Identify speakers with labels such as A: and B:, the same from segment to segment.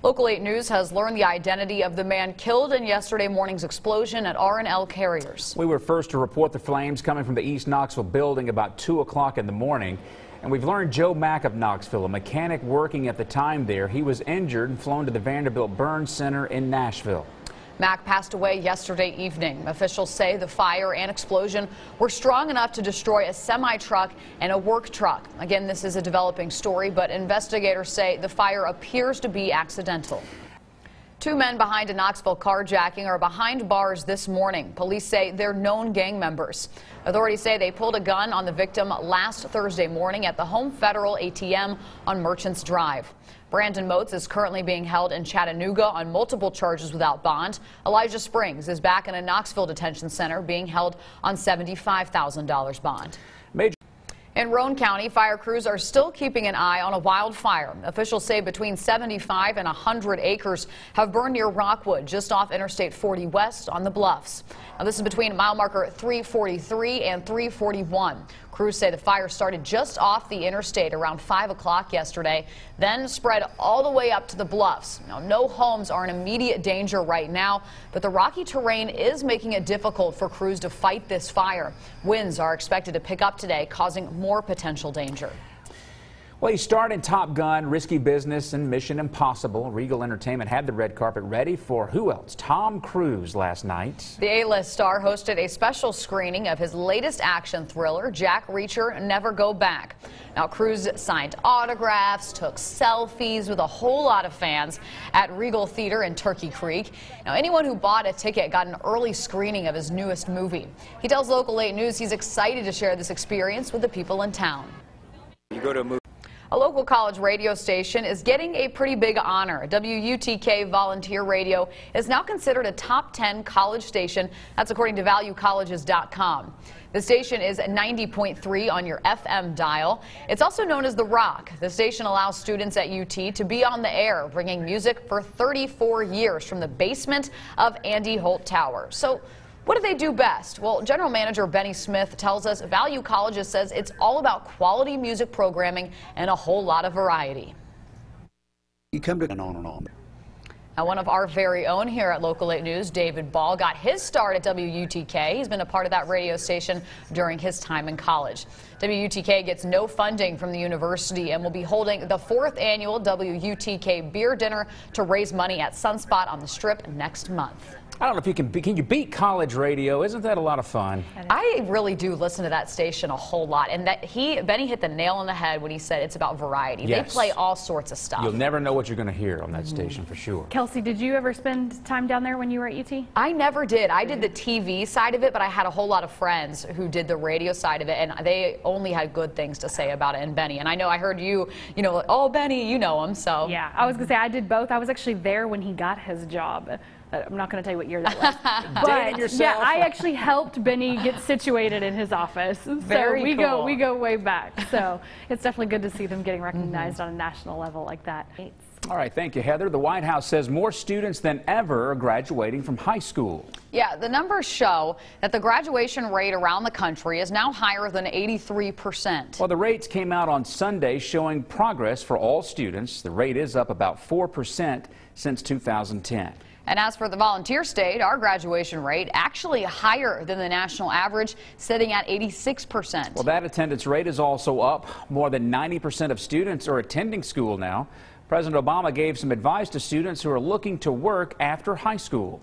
A: Local 8 News has learned the identity of the man killed in yesterday morning's explosion at R&L Carriers.
B: We were first to report the flames coming from the East Knoxville building about 2 o'clock in the morning. And we've learned Joe Mack of Knoxville, a mechanic working at the time there, he was injured and flown to the Vanderbilt Burn Center in Nashville.
A: Mack passed away yesterday evening. Officials say the fire and explosion were strong enough to destroy a semi-truck and a work truck. Again, this is a developing story, but investigators say the fire appears to be accidental. 2 men behind a Knoxville carjacking are behind bars this morning. Police say they're known gang members. Authorities say they pulled a gun on the victim last Thursday morning at the Home Federal ATM on Merchants Drive. Brandon Moats is currently being held in Chattanooga on multiple charges without bond. Elijah Springs is back in a Knoxville detention center being held on $75,000 bond. In Roane County, fire crews are still keeping an eye on a wildfire. Officials say between 75 and 100 acres have burned near Rockwood, just off Interstate 40 West on the Bluffs. Now, this is between mile marker 343 and 341. Crews say the fire started just off the interstate around 5 o'clock yesterday, then spread all the way up to the Bluffs. Now, no homes are in immediate danger right now, but the rocky terrain is making it difficult for crews to fight this fire. Winds are expected to pick up today, causing more potential danger.
B: Well, he starred in Top Gun, Risky Business, and Mission Impossible. Regal Entertainment had the red carpet ready for who else? Tom Cruise last night.
A: The A-list star hosted a special screening of his latest action thriller, Jack Reacher, Never Go Back. Now, Cruise signed autographs, took selfies with a whole lot of fans at Regal Theater in Turkey Creek. Now, anyone who bought a ticket got an early screening of his newest movie. He tells Local 8 News he's excited to share this experience with the people in town.
C: You go to a movie.
A: A local college radio station is getting a pretty big honor. WVLT Volunteer Radio is now considered a top 10 college station. That's according to valuecolleges.com. The station is 90.3 on your FM dial. It's also known as The Rock. The station allows students at UT to be on the air, bringing music for 34 years from the basement of Andy Holt Tower. So, what do they do best? Well, General Manager Benny Smith tells us Value Colleges says it's all about quality music programming and a whole lot of variety.
D: You come to on and on.
A: Now, one of our very own here at Local 8 News, David Ball, got his start at WUTK. He's been a part of that radio station during his time in college. WUTK gets no funding from the university and will be holding the 4th annual WUTK Beer Dinner to raise money at Sunspot on the Strip next month.
B: I don't know if you can you beat college radio? Isn't that a lot of fun?
A: I really do listen to that station a whole lot, and Benny hit the nail on the head when he said it's about variety.
B: Yes.
A: They play all sorts of stuff.
B: You'll never know what you're going to hear on that station for sure.
E: Kelsey, did you ever spend time down there when you were at UT?
A: I never did. I did the TV side of it, but I had a whole lot of friends who did the radio side of it, and they only had good things to say about it. And Benny, and I know I heard you know, oh, Benny, you know him, so.
E: Yeah, I was going to say I did both. I was actually there when he got his job. I'm not going to tell you what year that was. But yeah, I actually helped Benny get situated in his office. So
A: Very cool.
E: we go way back. So it's definitely good to see them getting recognized on a national level like that.
B: All right, thank you, Heather. The White House says more students than ever are graduating from high school.
A: Yeah, the numbers show that the graduation rate around the country is now higher than 83%.
B: Well, the rates came out on Sunday showing progress for all students. The rate is up about 4% since 2010.
A: And as for the volunteer state, our graduation rate actually higher than the national average, sitting at 86%.
B: Well, that attendance rate is also up. More than 90% of students are attending school now. President Obama gave some advice to students who are looking to work after high school.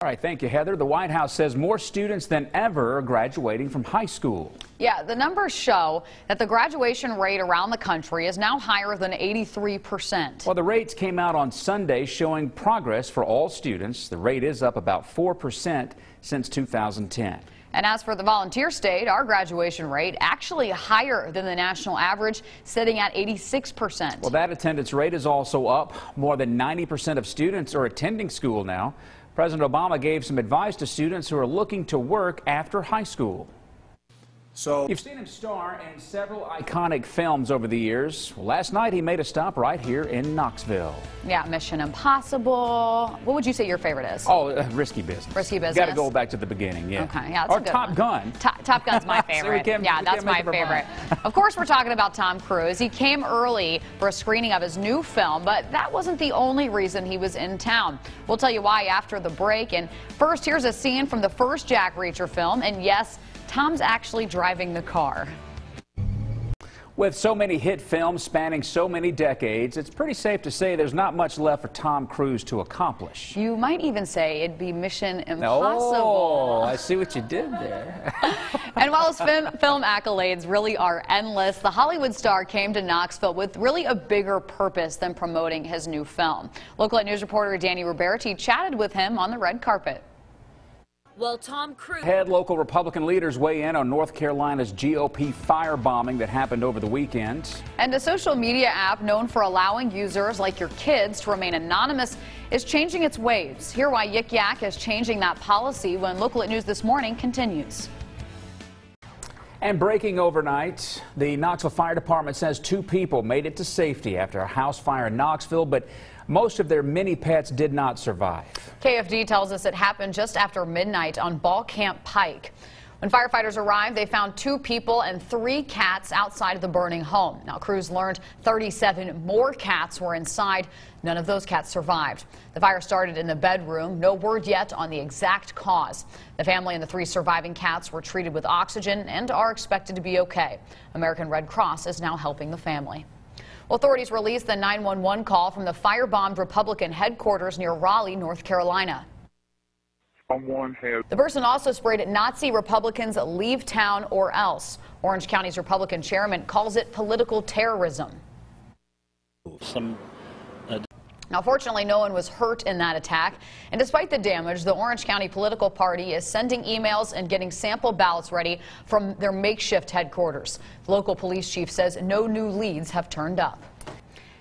B: All right, thank you, Heather. The White House says more students than ever are graduating from high school.
A: Yeah, the numbers show that the graduation rate around the country is now higher than 83%.
B: Well, the rates came out on Sunday showing progress for all students. The rate is up about 4% since 2010.
A: And as for the volunteer state, our graduation rate actually higher than the national average, sitting at 86%.
B: Well, that attendance rate is also up. More than 90% of students are attending school now. President Obama gave some advice to students who are looking to work after high school.
D: So
B: you've seen him star in several iconic films over the years. Well, last night he made a stop right here in Knoxville.
A: Yeah, Mission Impossible. What would you say your favorite is?
B: Oh, Risky Business.
A: Risky Business.
B: Got to go back to the beginning, yeah.
A: Okay, yeah, that's
B: or
A: a good
B: Top
A: one.
B: Gun.
A: Top Gun's my favorite. Yeah, that's my favorite. Of course, we're talking about Tom Cruise. He came early for a screening of his new film, but that wasn't the only reason he was in town. We'll tell you why after the break. And first, here's a scene from the first Jack Reacher film. And yes, Tom's actually driving the car.
B: With so many hit films spanning so many decades, it's pretty safe to say there's not much left for Tom Cruise to accomplish.
A: You might even say it'd be Mission Impossible.
B: Oh, I see what you did there.
A: And while his film accolades really are endless, the Hollywood star came to Knoxville with really a bigger purpose than promoting his new film. Local 8 News reporter Danny Roberti chatted with him on the red carpet.
C: Well, Tom Cruise.
B: Had local Republican leaders weigh in on North Carolina's GOP firebombing that happened over the weekend.
A: And a social media app known for allowing users like your kids to remain anonymous is changing its ways. Hear why Yik Yak is changing that policy when Local 8 News This Morning continues.
B: And breaking overnight, the Knoxville Fire Department says 2 people made it to safety after a house fire in Knoxville, but most of their mini pets did not survive.
A: KFD tells us it happened just after midnight on Ball Camp Pike. When firefighters arrived, they found 2 people and 3 cats outside of the burning home. Now, crews learned 37 more cats were inside. None of those cats survived. The fire started in the bedroom. No word yet on the exact cause. The family and the 3 surviving cats were treated with oxygen and are expected to be okay. American Red Cross is now helping the family. Well, authorities released the 911 call from the firebombed Republican headquarters near Raleigh, North Carolina. The person also sprayed Nazi Republicans leave town or else. Orange County's Republican chairman calls it political terrorism. Now, fortunately, no one was hurt in that attack. And despite the damage, the Orange County political party is sending emails and getting sample ballots ready from their makeshift headquarters. The local police chief says no new leads have turned up.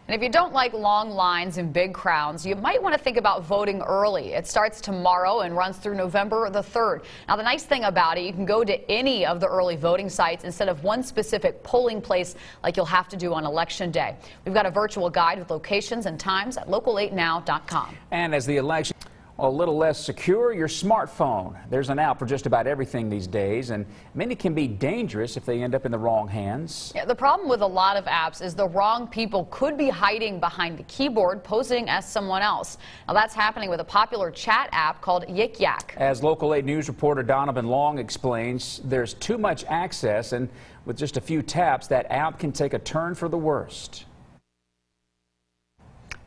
A: And if you don't like long lines and big crowds, you might want to think about voting early. It starts tomorrow and runs through November the 3rd. Now, the nice thing about it, you can go to any of the early voting sites instead of one specific polling place like you'll have to do on Election Day. We've got a virtual guide with locations and times at local8now.com.
B: And as the election a little less secure, your smartphone. There's an app for just about everything these days, and many can be dangerous if they end up in the wrong hands.
A: Yeah, the problem with a lot of apps is the wrong people could be hiding behind the keyboard, posing as someone else. Now, that's happening with a popular chat app called Yik Yak.
B: As Local 8 News reporter Donovan Long explains, there's too much access, and with just a few taps, that app can take a turn for the worst.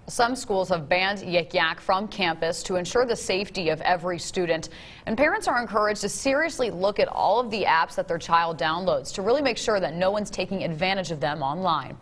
A: Some schools have banned Yik Yak from campus to ensure the safety of every student. And parents are encouraged to seriously look at all of the apps that their child downloads to really make sure that no one's taking advantage of them online.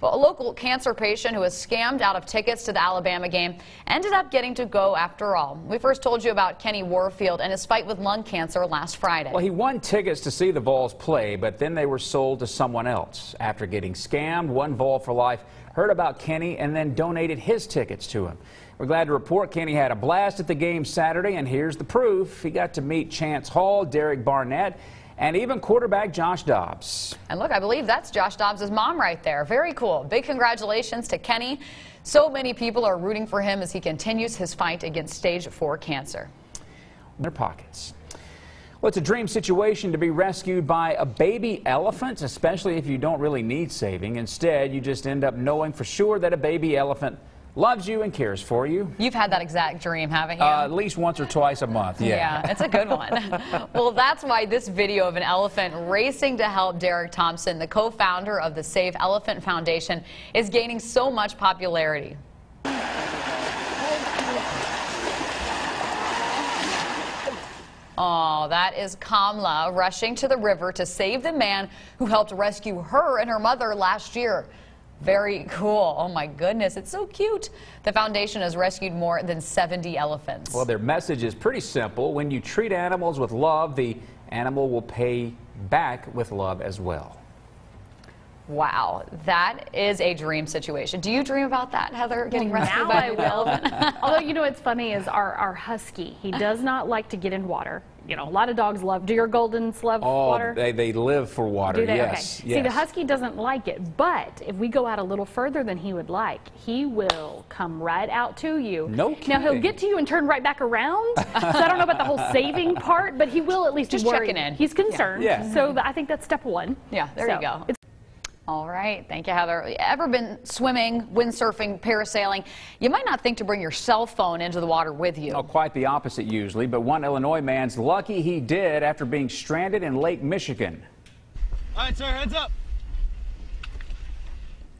A: Well, a local cancer patient who was scammed out of tickets to the Alabama game ended up getting to go after all. We first told you about Kenny Warfield and his fight with lung cancer last Friday.
B: Well, he won tickets to see the Vols play, but then they were sold to someone else. After getting scammed, one Vol for Life heard about Kenny and then donated his tickets to him. We're glad to report Kenny had a blast at the game Saturday, and here's the proof. He got to meet Chance Hall, Derek Barnett, and even quarterback Josh Dobbs.
A: And look, I believe that's Josh Dobbs' mom right there. Very cool. Big congratulations to Kenny. So many people are rooting for him as he continues his fight against stage 4 cancer.
B: In their pockets. Well, it's a dream situation to be rescued by a baby elephant, especially if you don't really need saving. Instead, you just end up knowing for sure that a baby elephant loves you and cares for you.
A: You've had that exact dream, haven't you?
B: At least once or twice a month, yeah.
A: Yeah, it's a good one. Well, that's why this video of an elephant racing to help Derek Thompson, the co-founder of the Save Elephant Foundation, is gaining so much popularity. Oh, that is Kamla rushing to the river to save the man who helped rescue her and her mother last year. Very cool. Oh my goodness, it's so cute. The foundation has rescued more than 70 elephants.
B: Well, their message is pretty simple. When you treat animals with love, the animal will pay back with love as well.
A: Wow, that is a dream situation. Do you dream about that, Heather, getting rescued by an elephant?
E: Although, you know what's funny is our husky. He does not like to get in water. a lot of dogs love. Do your Goldens love water?
B: They live for water.
E: Do they?
B: Yes.
E: Okay. See, the Husky doesn't like it, but if we go out a little further than he would like, he will come right out to you.
B: No kidding.
E: Now he'll get to you and turn right back around. So I don't know about the whole saving part, but he will at least
A: just
E: be worried.
A: checking in.
E: He's concerned.
B: Yeah.
E: So I think that's step one.
A: Yeah, there you go. All right. Thank you, Heather. Ever been swimming, windsurfing, parasailing? You might not think to bring your cell phone into the water with you.
B: Oh, quite the opposite usually, but one Illinois man's lucky he did after being stranded in Lake Michigan.
F: All right, sir, heads up.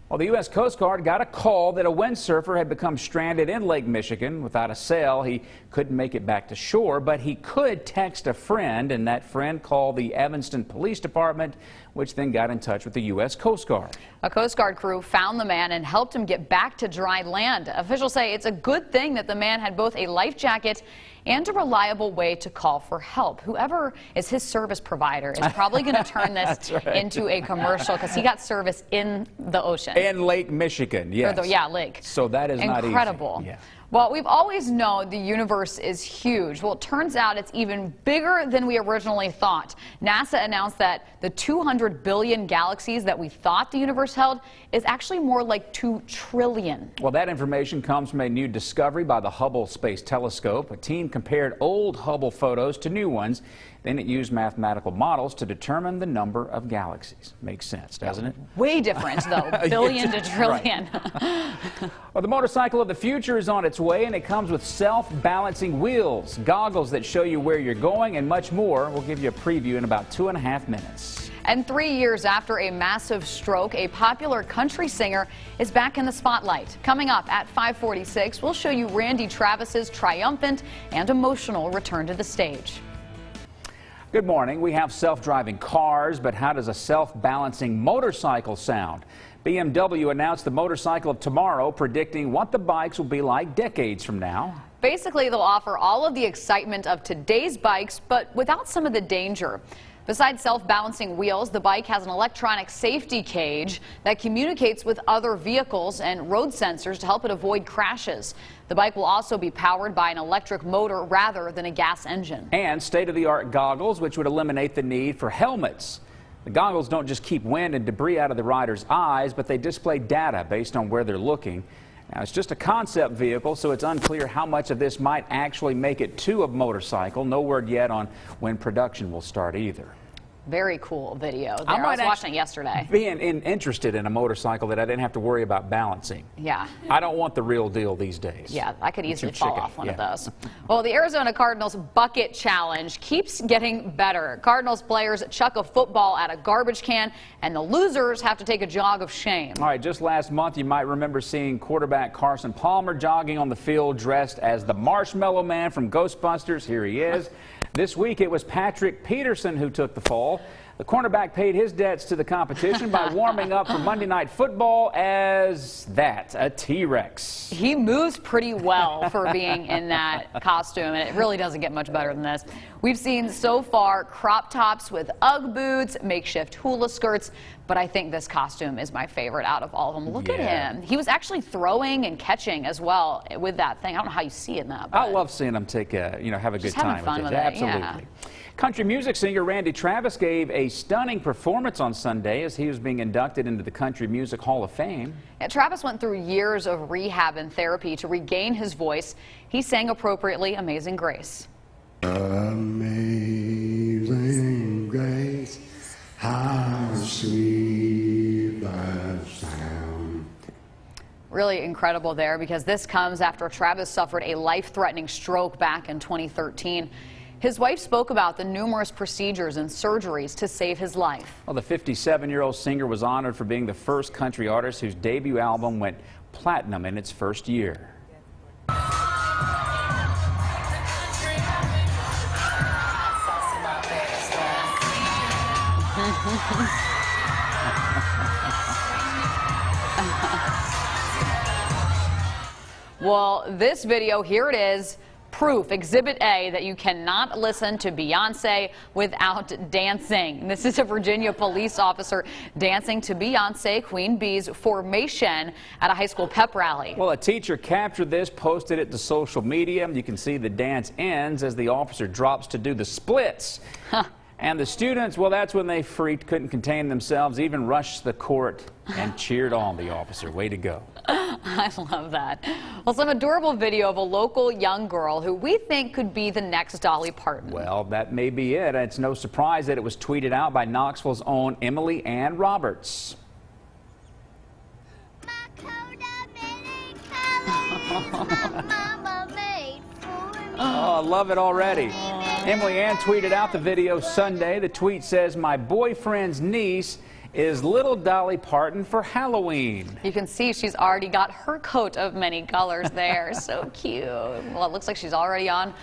B: Well, the U.S. Coast Guard got a call that a windsurfer had become stranded in Lake Michigan without a sail. He couldn't make it back to shore, but he could text a friend, and that friend called the Evanston Police Department, which then got in touch with the U.S. Coast Guard.
A: A Coast Guard crew found the man and helped him get back to dry land. Officials say it's a good thing that the man had both a life jacket and a reliable way to call for help. Whoever is his service provider is probably going to turn this into a commercial because he got service in the ocean.
B: In Lake Michigan, yes.
A: Lake.
B: So that is not easy.
A: Incredible.
B: Yeah.
A: Well, we've always known the universe is huge. Well, it turns out it's even bigger than we originally thought. NASA announced that the 200 billion galaxies that we thought the universe held is actually more like 2 trillion.
B: Well, that information comes from a new discovery by the Hubble Space Telescope. A team compared old Hubble photos to new ones. Then it used mathematical models to determine the number of galaxies. Makes sense, doesn't it?
A: Way different, though. Billion to trillion.
B: Well, the motorcycle of the future is on its way, and it comes with self-balancing wheels, goggles that show you where you're going, and much more. We'll give you a preview in about 2.5 minutes.
A: And 3 years after a massive stroke, a popular country singer is back in the spotlight. Coming up at 5:46, we'll show you Randy Travis's triumphant and emotional return to the stage.
B: Good morning. We have self-driving cars, but how does a self-balancing motorcycle sound? BMW announced the motorcycle of tomorrow, predicting what the bikes will be like decades from now.
A: Basically, they'll offer all of the excitement of today's bikes, but without some of the danger. Besides self-balancing wheels, the bike has an electronic safety cage that communicates with other vehicles and road sensors to help it avoid crashes. The bike will also be powered by an electric motor rather than a gas engine.
B: And state-of-the-art goggles, which would eliminate the need for helmets. The goggles don't just keep wind and debris out of the rider's eyes, but they display data based on where they're looking. Now, it's just a concept vehicle, so it's unclear how much of this might actually make it to a motorcycle. No word yet on when production will start either.
A: Very cool video there. I was watching it yesterday.
B: Being interested in a motorcycle that I didn't have to worry about balancing.
A: Yeah.
B: I don't want the real deal these days.
A: Yeah, I could easily fall off one of those. Well, the Arizona Cardinals Bucket Challenge keeps getting better. Cardinals players chuck a football at a garbage can, and the losers have to take a jog of shame.
B: All right, just last month, you might remember seeing quarterback Carson Palmer jogging on the field dressed as the Marshmallow Man from Ghostbusters. Here he is. This week, it was Patrick Peterson who took the fall. The cornerback paid his debts to the competition by warming up for Monday Night Football as a T-Rex.
A: He moves pretty well for being in that costume, and it really doesn't get much better than this. We've seen so far crop tops with Ugg boots, makeshift hula skirts, but I think this costume is my favorite out of all of them. Look at him. He was actually throwing and catching as well with that thing. I don't know how you see in that.
B: I love seeing him take have a good time with it. Absolutely.
A: Yeah.
B: Country music singer Randy Travis gave a stunning performance on Sunday as he was being inducted into the Country Music Hall of Fame.
A: Yeah, Travis went through years of rehab and therapy to regain his voice. He sang appropriately Amazing Grace.
G: Amazing grace, how sweet the sound.
A: Really incredible there, because this comes after Travis suffered a life-threatening stroke back in 2013. His wife spoke about the numerous procedures and surgeries to save his life.
B: Well, the 57-year-old singer was honored for being the first country artist whose debut album went platinum in its first year.
A: Well, this video, here it is, Proof, Exhibit A, that you cannot listen to Beyonce without dancing. This is a Virginia police officer dancing to Beyonce Queen Bee's Formation at a high school pep rally.
B: Well, a teacher captured this, posted it to social media. You can see the dance ends as the officer drops to do the splits. And the students, well, that's when they freaked, couldn't contain themselves, even rushed the court and cheered on the officer. Way to go.
A: I love that. Well, some adorable video of a local young girl who we think could be the next Dolly Parton.
B: Well, that may be it. It's no surprise that it was tweeted out by Knoxville's own Emily Ann Roberts. Oh, I love it already. Emily Ann tweeted out the video Sunday. The tweet says, "My boyfriend's niece is little Dolly Parton for Halloween."
A: You can see she's already got her coat of many colors there. So cute. Well, it looks like she's already on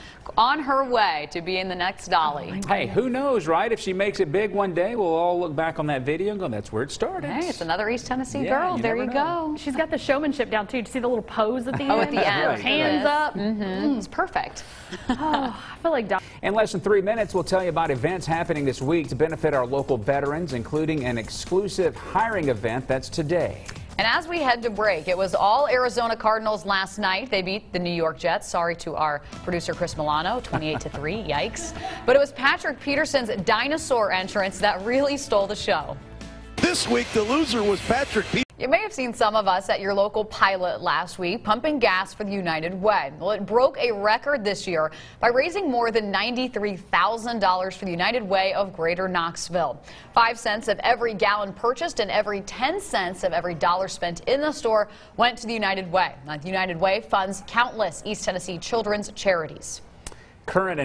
A: her way to being the next Dolly.
B: Hey, who knows, right? If she makes it big one day, we'll all look back on that video and go, that's where it started.
A: Hey, it's another East Tennessee girl. There you go.
E: She's got the showmanship down, too. Do you see the little pose at the end?
A: Oh, at the end.
B: Right.
E: Hands up.
A: It's perfect.
E: Oh, I feel like
B: In less than 3 minutes, we'll tell you about events happening this week to benefit our local veterans, including an exclusive hiring event that's today.
A: And as we head to break, it was all Arizona Cardinals last night. They beat the New York Jets. Sorry to our producer, Chris Milano, 28-3. Yikes. But it was Patrick Peterson's dinosaur entrance that really stole the show.
H: This week, the loser was Patrick Peterson.
A: You may have seen some of us at your local pilot last week pumping gas for the United Way. Well, it broke a record this year by raising more than $93,000 for the United Way of Greater Knoxville. 5 cents of every gallon purchased and every 10 cents of every dollar spent in the store went to the United Way. Now, the United Way funds countless East Tennessee children's charities.
B: Current and